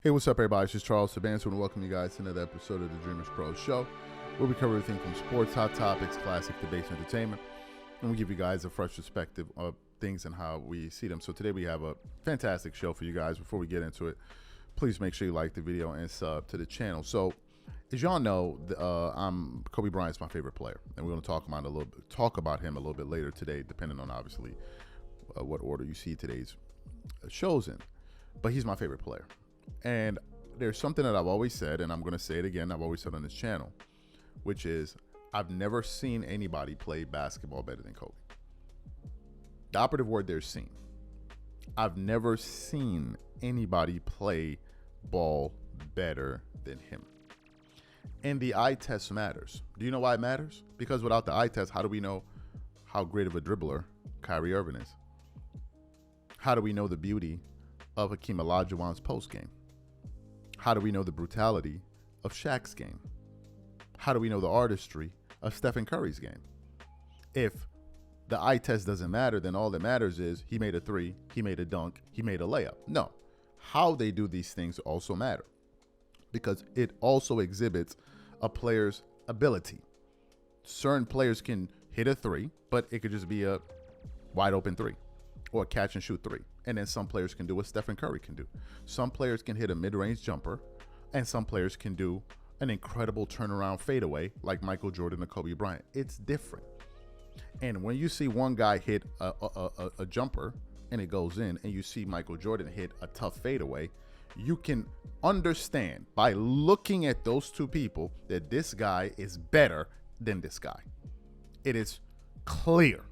Hey, what's up, everybody? It's just Charles Sabanzo, and welcome you guys to another episode of the Dreamers Pro Show, where we cover everything from sports, hot topics, classic debates, and entertainment, and we give you guys a fresh perspective of things and how we see them. So today we have a fantastic show for you guys. Before we get into it, please make sure you like the video and sub to the channel. So, as y'all know, Kobe Bryant's my favorite player, and we're going to talk about him a little bit later today, depending on obviously what order you see today's shows in. But he's my favorite player. And there's something that I've always said, and I'm going to say it again, I've always said on this channel, which is I've never seen anybody play basketball better than Kobe. The operative word there is seen. I've never seen anybody play ball better than him. And the eye test matters. Do you know why it matters? Because without the eye test, how do we know how great of a dribbler Kyrie Irving is? How do we know the beauty of Hakeem Olajuwon's post game? How do we know the brutality of Shaq's game? How do we know the artistry of Stephen Curry's game? If the eye test doesn't matter, then all that matters is he made a three, he made a dunk, he made a layup. No, how they do these things also matter, because it also exhibits a player's ability. Certain players can hit a three, but it could just be a wide open three or a catch and shoot three. And then some players can do what Stephen Curry can do. Some players can hit a mid-range jumper, and some players can do an incredible turnaround fadeaway like Michael Jordan or Kobe Bryant. It's different. And when you see one guy hit a jumper and it goes in, and you see Michael Jordan hit a tough fadeaway, you can understand by looking at those two people that this guy is better than this guy. It is clear.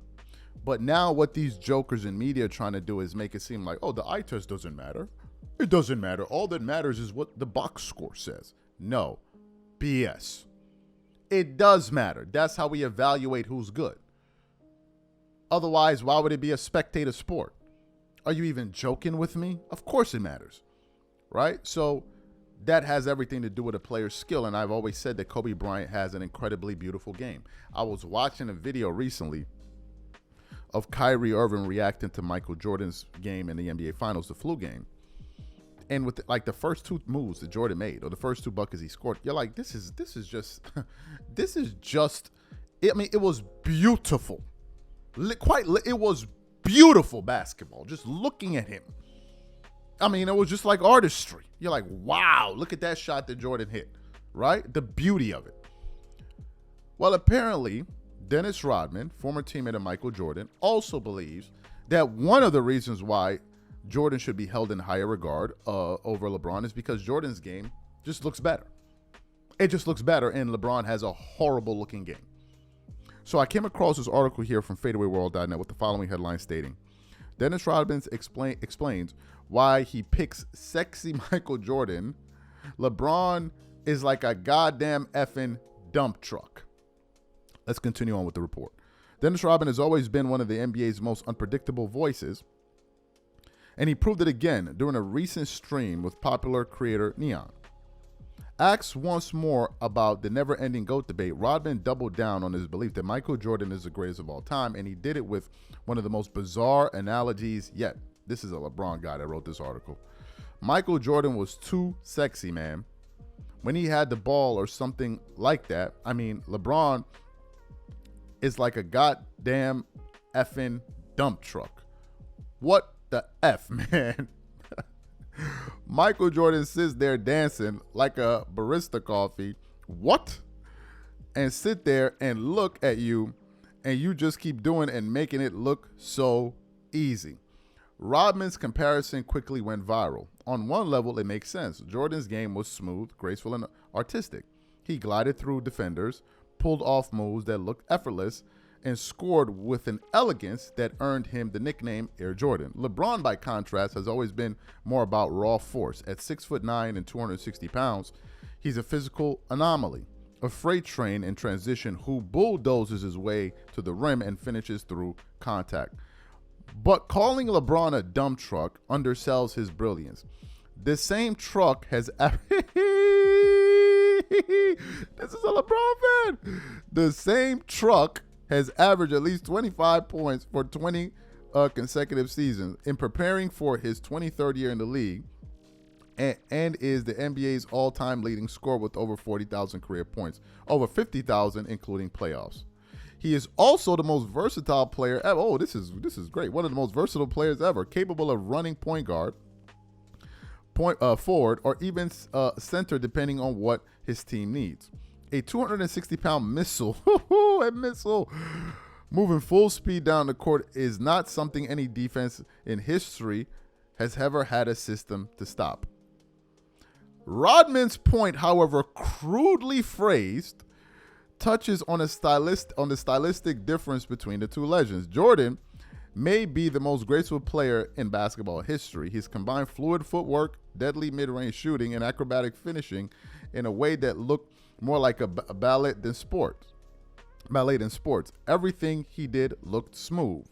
But now what these jokers in media are trying to do is make it seem like, oh, the eye test doesn't matter. It doesn't matter. All that matters is what the box score says. No, BS. It does matter. That's how we evaluate who's good. Otherwise, why would it be a spectator sport? Are you even joking with me? Of course it matters, right? So that has everything to do with a player's skill. And I've always said that Kobe Bryant has an incredibly beautiful game. I was watching a video recently of Kyrie Irving reacting to Michael Jordan's game in the NBA Finals, the flu game. And with the first two moves that Jordan made, or the first two buckets he scored, you're like, this is just, it was beautiful. It was beautiful basketball, just looking at him. I mean, it was just like artistry. You're like, wow, look at that shot that Jordan hit, right? The beauty of it. Well, apparently, Dennis Rodman, former teammate of Michael Jordan, also believes that one of the reasons why Jordan should be held in higher regard over LeBron is because Jordan's game just looks better. It just looks better, and LeBron has a horrible looking game. So I came across this article here from fadeawayworld.net with the following headline stating, Dennis Rodman explains why he picks sexy Michael Jordan. LeBron is like a goddamn effing dump truck. Let's continue on with the report. Dennis Rodman has always been one of the NBA's most unpredictable voices, and he proved it again during a recent stream with popular creator Neon. Asked once more about the never-ending GOAT debate, Rodman doubled down on his belief that Michael Jordan is the greatest of all time, and he did it with one of the most bizarre analogies yet. This is a LeBron guy that wrote this article. Michael Jordan was too sexy, man. When he had the ball or something like that, I mean, LeBron is like a goddamn effing dump truck. What the F, man? Michael Jordan sits there dancing like a barista coffee. What? And sit there and look at you, and you just keep doing and making it look so easy. Rodman's comparison quickly went viral. On one level, it makes sense. Jordan's game was smooth, graceful, and artistic. He glided through defenders, pulled off moves that looked effortless, and scored with an elegance that earned him the nickname Air Jordan. LeBron, by contrast, has always been more about raw force. At 6'9" and 260 pounds, he's a physical anomaly, a freight train in transition who bulldozes his way to the rim and finishes through contact. But calling LeBron a dump truck undersells his brilliance. The same truck has... This is a LeBron fan. The same truck has averaged at least 25 points for 20 consecutive seasons. In preparing for his 23rd year in the league, and is the NBA's all-time leading scorer with over 40,000 career points, over 50,000 including playoffs. He is also the most versatile player ever. Oh, this is great. One of the most versatile players ever, capable of running point guard, forward, or even center, depending on what his team needs. A 260-pound missile, a missile, moving full speed down the court is not something any defense in history has ever had a system to stop. Rodman's point, however crudely phrased, touches on the stylistic difference between the two legends. Jordan may be the most graceful player in basketball history. He's combined fluid footwork, deadly mid-range shooting, and acrobatic finishing in a way that looked more like a ballet than sports. Everything he did looked smooth.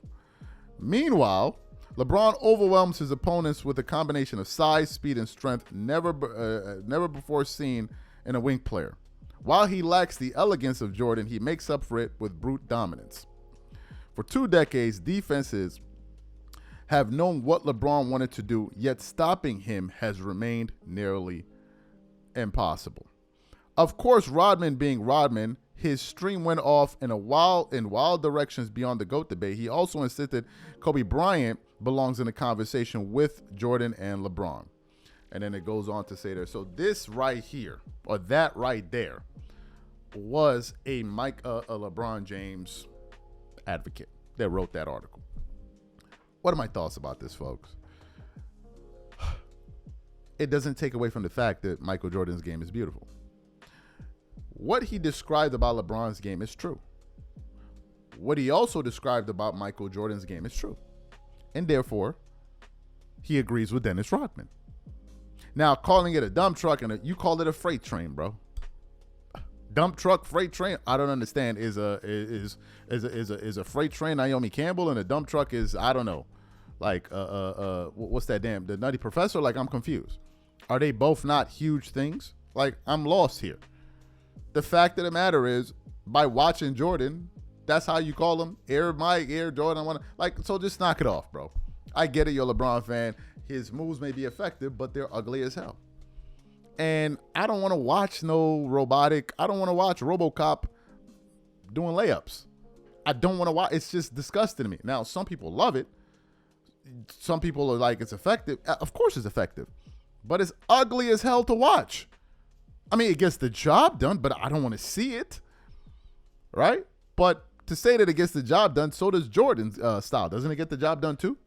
Meanwhile, LeBron overwhelms his opponents with a combination of size, speed, and strength never before seen in a wing player. While he lacks the elegance of Jordan, he makes up for it with brute dominance. For 2 decades, defenses have known what LeBron wanted to do, yet stopping him has remained nearly impossible. Of course, Rodman being Rodman, his stream went off in wild directions beyond the GOAT debate. He also insisted Kobe Bryant belongs in the conversation with Jordan and LeBron. And then it goes on to say there. So this right here, or that right there, was a LeBron James advocate that wrote that article. What are my thoughts about this, folks? It doesn't take away from the fact that Michael Jordan's game is beautiful. What he described about LeBron's game is true. What he also described about Michael Jordan's game is true. And therefore, he agrees with Dennis Rodman. Now, calling it a dump truck, and you call it a freight train, bro. Dump truck, freight train. I don't understand. Is a freight train Naomi Campbell, and a dump truck is, I don't know, like what's that damn, the Nutty Professor? Like, I'm confused. Are they both not huge things? Like, I'm lost here. The fact of the matter is, by watching Jordan, that's how you call him. Air Mike, Air Jordan. So just knock it off, bro. I get it. You're a LeBron fan. His moves may be effective, but they're ugly as hell. And I don't want to watch I don't want to watch RoboCop doing layups. I don't want to watch. It's just disgusting to me. Now, some people love it. Some people are like, it's effective. Of course it's effective. But it's ugly as hell to watch. I mean, it gets the job done, but I don't want to see it. Right? But to say that it gets the job done, so does Jordan's style. Doesn't it get the job done too?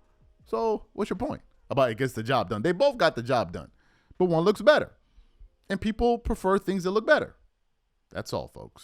So what's your point about it gets the job done? They both got the job done, but one looks better. And people prefer things that look better. That's all, folks.